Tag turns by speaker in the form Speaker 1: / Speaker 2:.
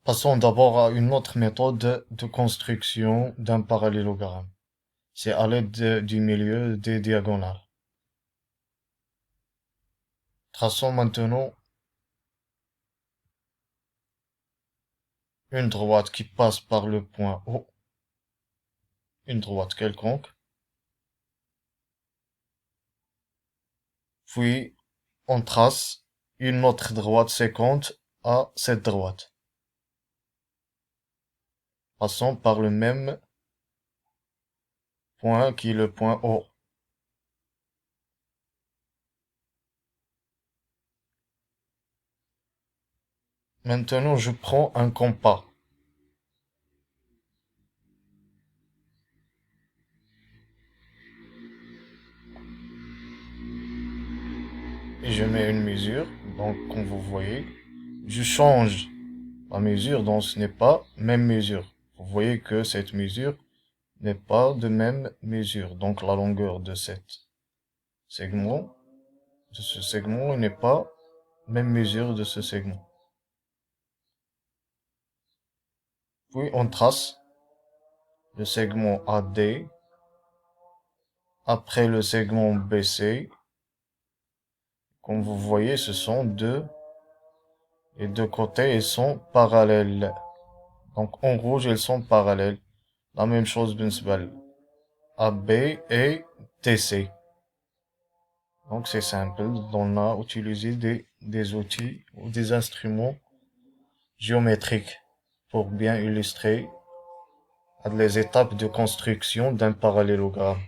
Speaker 1: Passons d'abord à une autre méthode de construction d'un parallélogramme. C'est à l'aide du milieu des diagonales. Traçons maintenant une droite qui passe par le point O, une droite quelconque, puis on trace une autre droite séquente à cette droite, passant par le même point qui est le point O. Maintenant, je prends un compas et je mets une mesure. Donc, comme vous voyez, je change la mesure, donc ce n'est pas même mesure. Vous voyez que cette mesure n'est pas de même mesure. Donc, la longueur de segment, de ce segment n'est pas même mesure de ce segment. Puis, on trace le segment AD après le segment BC. Comme vous voyez, ce sont les deux côtés, ils sont parallèles. Donc, en rouge, ils sont parallèles. La même chose بالنسبة AB et TC. Donc, c'est simple. On a utilisé des outils ou des instruments géométriques pour bien illustrer les étapes de construction d'un parallélogramme.